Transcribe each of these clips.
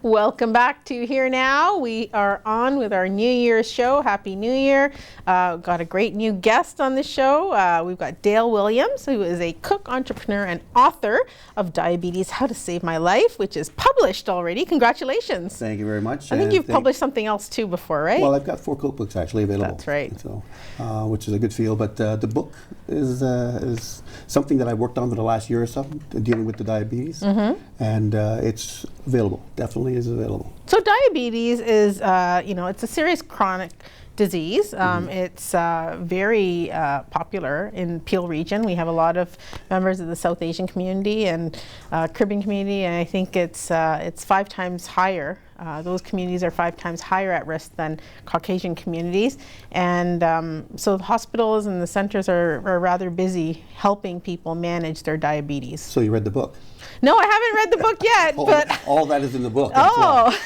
Welcome back to Here Now. We are on with our New Year's show. Happy New Year. Got a great new guest on the show. We've got Dale Williams, who is a cook, entrepreneur, and author of Diabetes, How to Save My Life, which is published already. Congratulations. Thank you very much. I think you've published something else too before, right? Well, I've got 4 cookbooks actually available. That's right. So, which is a good feel. But the book is something that I worked on for the last year or so, dealing with the diabetes. And it's available, definitely is available. So diabetes is, it's a serious chronic disease. It's very popular in Peel region. We have a lot of members of the South Asian community and Caribbean community, and I think it's 5 times higher. Those communities are 5 times higher at risk than Caucasian communities. And so the hospitals and the centers are rather busy helping people manage their diabetes. So you read the book? No, I haven't read the book yet. but all that is in the book. Oh.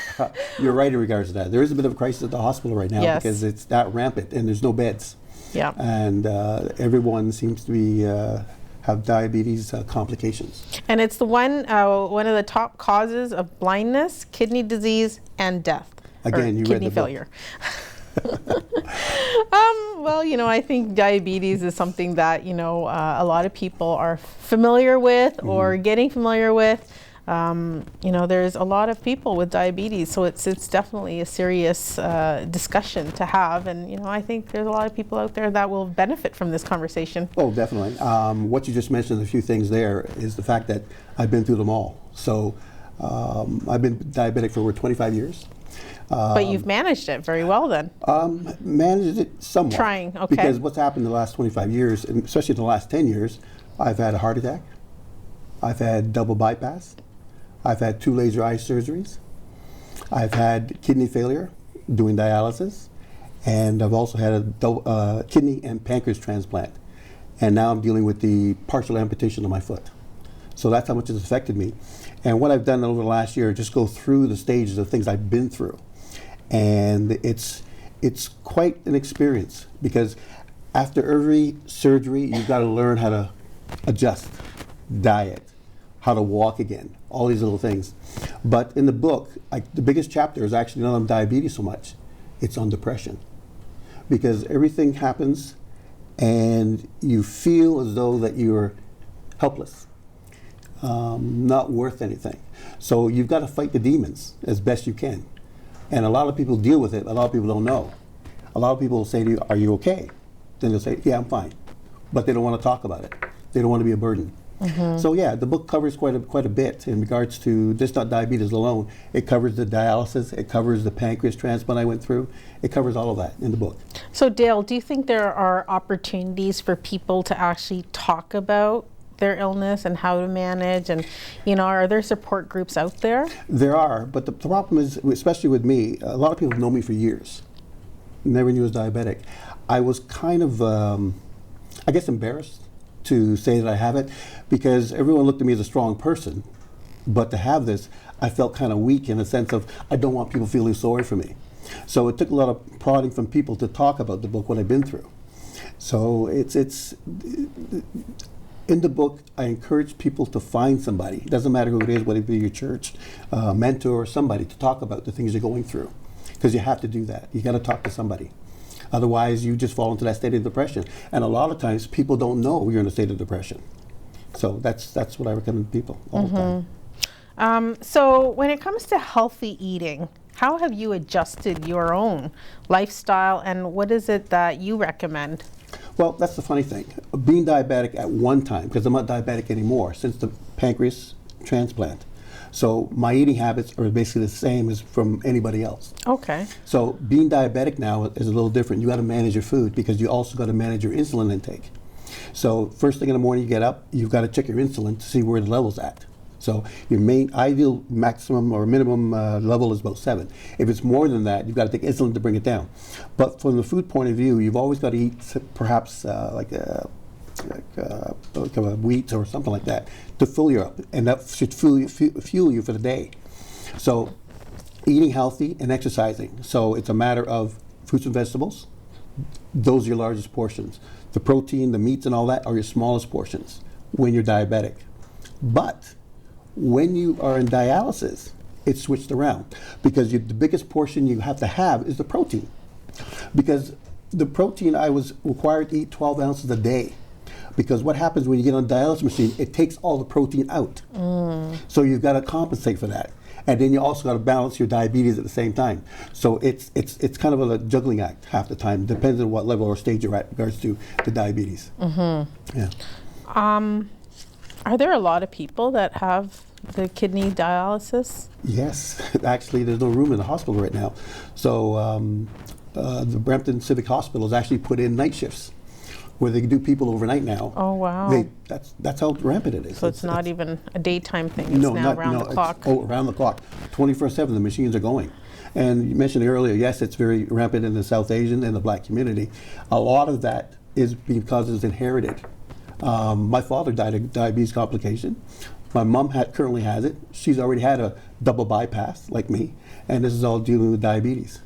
You're right in regards to that. There is a bit of a crisis at the hospital right now because it's that rampant and there's no beds. Yeah. And everyone seems to be have diabetes complications. And it's the one of the top causes of blindness, kidney disease, and death. Again, you read the book. Kidney failure. Well, I think diabetes is something that, a lot of people are familiar with or getting familiar with. There's a lot of people with diabetes, so it's definitely a serious discussion to have. And, I think there's a lot of people out there that will benefit from this conversation. Oh, definitely. What you just mentioned, a few things there, is the fact that I've been through them all. So I've been diabetic for over 25 years. But you've managed it very well then. Managed it somewhat. Trying, okay. Because what's happened in the last 25 years, and especially in the last 10 years, I've had a heart attack, I've had double bypass, I've had 2 laser eye surgeries, I've had kidney failure, doing dialysis, and I've also had a kidney and pancreas transplant. And now I'm dealing with the partial amputation of my foot. So that's how much it's affected me. And what I've done over the last year, just go through the stages of things I've been through. And it's quite an experience because after every surgery, you've got to learn how to adjust, diet, how to walk again, all these little things. But in the book, the biggest chapter is actually not on diabetes so much, it's on depression. Because everything happens and you feel as though that you're helpless. Not worth anything. So you've got to fight the demons as best you can. And a lot of people deal with it, a lot of people don't know. A lot of people will say to you, are you okay? Then they'll say, yeah, I'm fine. But they don't want to talk about it. They don't want to be a burden. So yeah, the book covers quite a bit in regards to just not diabetes alone. It covers the dialysis, it covers the pancreas transplant I went through. It covers all of that in the book. So Dale, do you think there are opportunities for people to actually talk about their illness and how to manage, and are there support groups out there? There are, but the problem is, especially with me, a lot of people know me for years. Never knew I was diabetic. I was kind of, I guess, embarrassed to say that I have it because everyone looked at me as a strong person, but to have this, I felt kind of weak in the sense of I don't want people feeling sorry for me. So it took a lot of prodding from people to talk about the book, what I've been through. So it's in the book, I encourage people to find somebody. It doesn't matter who it is, whether it be your church, mentor, or somebody to talk about the things you're going through. Because you have to do that. You got to talk to somebody. Otherwise, you just fall into that state of depression. And a lot of times, people don't know you're in a state of depression. So that's what I recommend to people all the time. So when it comes to healthy eating, how have you adjusted your own lifestyle, and what is it that you recommend? Well, that's the funny thing. Being diabetic at one time, because I'm not diabetic anymore since the pancreas transplant. So my eating habits are basically the same as from anybody else. Okay. So being diabetic now is a little different. You got to manage your food because you also got to manage your insulin intake. So first thing in the morning you get up, you've got to check your insulin to see where the level's at. So your main ideal maximum or minimum level is about 7. If it's more than that, you've got to take insulin to bring it down. But from the food point of view, you've always got to eat perhaps like a wheat or something like that to fill you up, and that should fuel you for the day. So eating healthy and exercising. So it's a matter of fruits and vegetables. Those are your largest portions. The protein, the meats and all that are your smallest portions when you're diabetic. But when you are in dialysis, it's switched around because the biggest portion you have to have is the protein. Because the protein, I was required to eat 12 ounces a day. Because what happens when you get on a dialysis machine, it takes all the protein out. So you've got to compensate for that. And then you also got to balance your diabetes at the same time. So it's kind of a juggling act half the time. Depends on what level or stage you're at in regards to the diabetes. Yeah. Are there a lot of people that have the kidney dialysis? Yes, actually, there's no room in the hospital right now. So the Brampton Civic Hospital has actually put in night shifts where they can do people overnight now. Oh, wow. That's how rampant it is. So it's not even a daytime thing, it's now around the clock. Around the clock. 24/7, the machines are going. And you mentioned earlier, yes, it's very rampant in the South Asian and the Black community. A lot of that is because it's inherited. My father died of diabetes complication. My mom currently has it. She's already had a double bypass, like me, and this is all dealing with diabetes.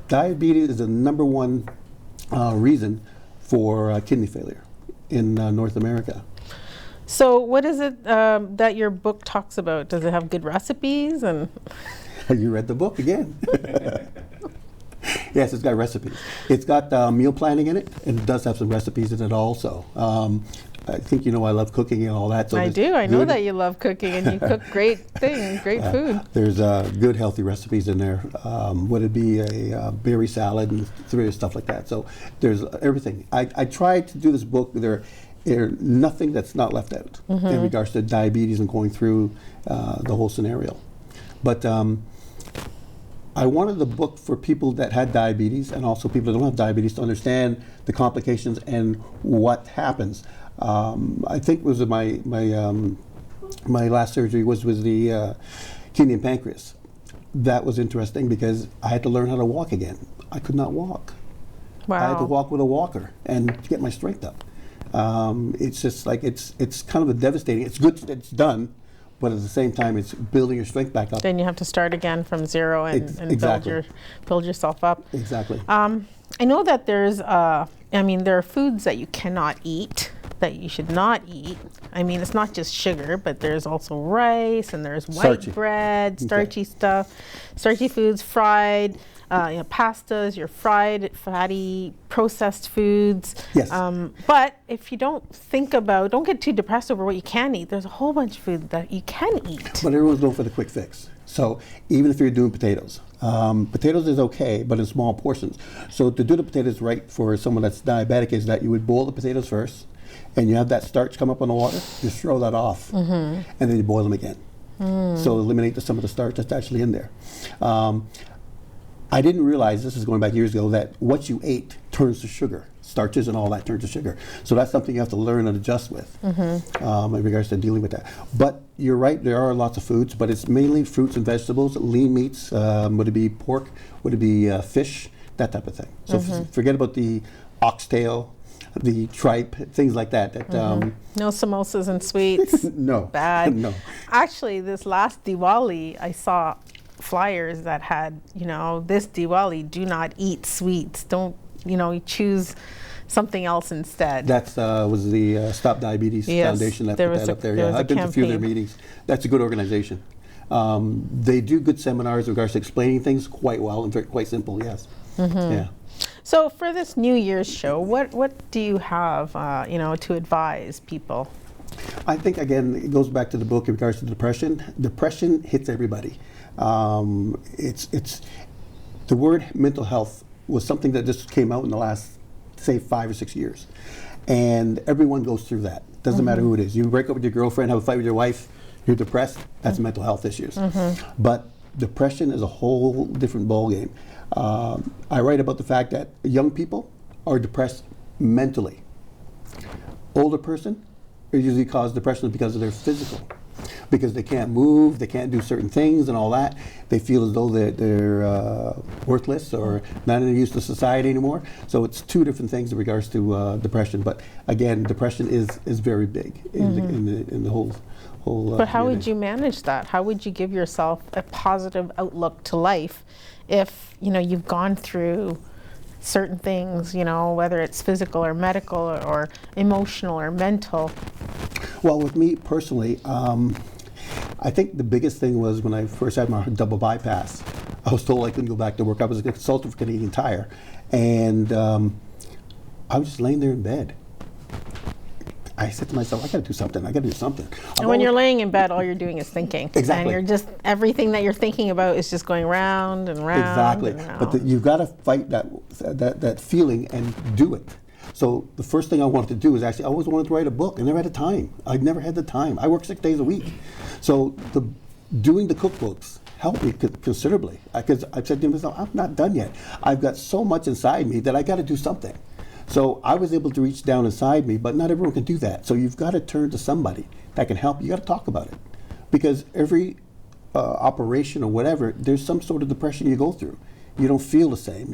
Diabetes is the number one reason for kidney failure in North America. So what is it that your book talks about? Does it have good recipes? And You read the book again. Yes, it's got recipes. It's got meal planning in it, and it does have some recipes in it also. I think you know I love cooking and all that. So I do. I know that you love cooking and you cook great things, great food. There's good healthy recipes in there. Would it be a berry salad and stuff like that? So there's everything. I tried to do this book. There's nothing that's not left out in regards to diabetes and going through the whole scenario. But I wanted the book for people that had diabetes and also people that don't have diabetes to understand the complications and what happens. I think was my last surgery was the kidney and pancreas. That was interesting because I had to learn how to walk again. I could not walk. Wow. I had to walk with a walker and to get my strength up. It's just like it's kind of devastating. It's good that it's done, but at the same time, it's building your strength back up. Then you have to start again from zero and exactly. build yourself up. Exactly. I know that there are foods that you cannot eat, that you should not eat. I mean, it's not just sugar, but there's also rice and there's white bread, starchy stuff, starchy foods, fried, pastas, your fried, fatty, processed foods. Yes. But if you don't get too depressed over what you can eat, there's a whole bunch of food that you can eat. But everyone's going for the quick fix. So even if you're doing potatoes, potatoes is okay, but in small portions. So to do the potatoes right for someone that's diabetic is that you would boil the potatoes first, and you have that starch come up on the water, just throw that off, and then you boil them again. So eliminate some of the starch that's actually in there. I didn't realize, this is going back years ago, that what you ate turns to sugar. Starches and all that turn to sugar. So that's something you have to learn and adjust with in regards to dealing with that. But you're right, there are lots of foods, but it's mainly fruits and vegetables, lean meats, would it be pork, would it be fish, that type of thing. So forget about the oxtail, the tripe, things like that. No samosas and sweets. No. Bad. No. Actually, this last Diwali, I saw flyers that had, this Diwali, do not eat sweets. Don't, you choose something else instead. That was the Stop Diabetes Foundation that put that up there. Yeah, I've been to a few of their meetings. That's a good organization. They do good seminars in regards to explaining things quite well and quite simple, yes. Yeah. So for this New Year's show, what do you have, to advise people? I think, again, it goes back to the book in regards to depression. Depression hits everybody. It's the word mental health was something that just came out in the last, say, 5 or 6 years. And everyone goes through that. Doesn't matter who it is. You break up with your girlfriend, have a fight with your wife, you're depressed, that's mental health issues. But depression is a whole different ballgame. I write about the fact that young people are depressed mentally. Older person usually cause depression because of their physical. Because they can't move, they can't do certain things and all that. They feel as though they're worthless or not any use to society anymore. So it's two different things in regards to depression. But again, depression is very big in the whole But how would you manage that? How would you give yourself a positive outlook to life if you've gone through certain things, whether it's physical or medical or emotional or mental? Well, with me personally, I think the biggest thing was when I first had my double bypass, I was told I couldn't go back to work. I was a consultant for Canadian Tire, and I was just laying there in bed. I said to myself, I got to do something. I got to do something. And when you're laying in bed, all you're doing is thinking. Exactly. And you're just, everything that you're thinking about is just going round and round. Exactly. And round. But you've got to fight that feeling and do it. So the first thing I wanted to do is actually, I always wanted to write a book. I never had the time. I never had the time. I work 6 days a week. So doing the cookbooks helped me considerably. Because I said to myself, I'm not done yet. I've got so much inside me that I got to do something. So I was able to reach down inside me, but not everyone can do that. So you've got to turn to somebody that can help. You got to talk about it, because every operation or whatever, there's some sort of depression you go through. You don't feel the same.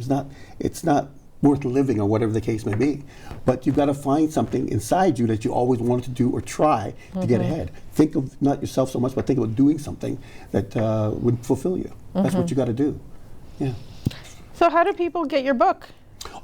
It's not worth living, or whatever the case may be. But you've got to find something inside you that you always wanted to do or try to get ahead. Think of not yourself so much, but think of doing something that would fulfill you. That's what you got to do. Yeah. So how do people get your book?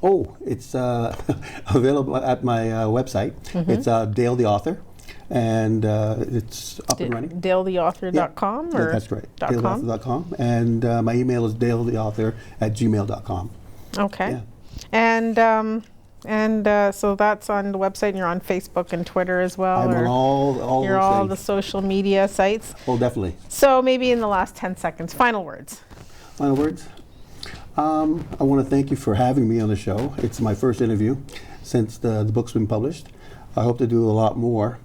Oh, it's available at my website. It's Dale the Author, and it's up and running. DaleTheAuthor.com? Yeah, that's great. DaleTheAuthor.com. And my email is daletheauthor@gmail.com. Okay. Yeah. And so that's on the website, and you're on Facebook and Twitter as well? I'm on all you're those all things. the social media sites? Oh, definitely. So maybe in the last 10 seconds, final words. Final words? I want to thank you for having me on the show. It's my first interview since the book's been published. I hope to do a lot more.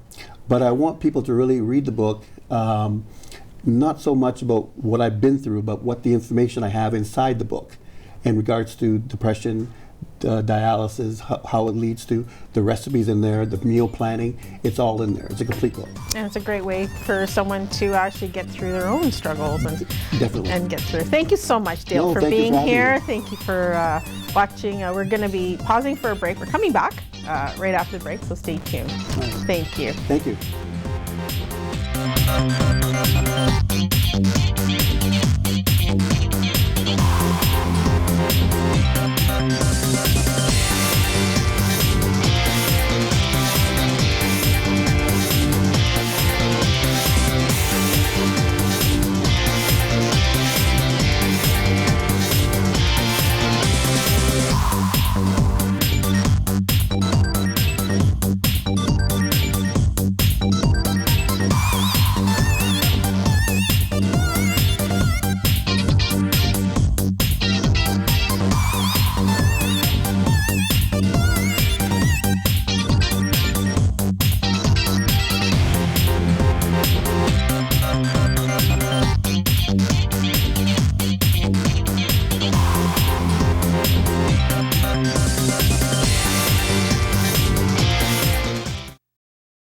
But I want people to really read the book, not so much about what I've been through, but what the information I have inside the book in regards to depression, dialysis, how it leads to, the recipes in there, the meal planning. It's all in there. It's a complete book. And it's a great way for someone to actually get through their own struggles and Definitely. and get through. Thank you so much, Dale, No, for thank you being for having here. me. Thank you for watching. We're going to be pausing for a break. We're coming back right after the break, so stay tuned. Right. Thank you. Thank you.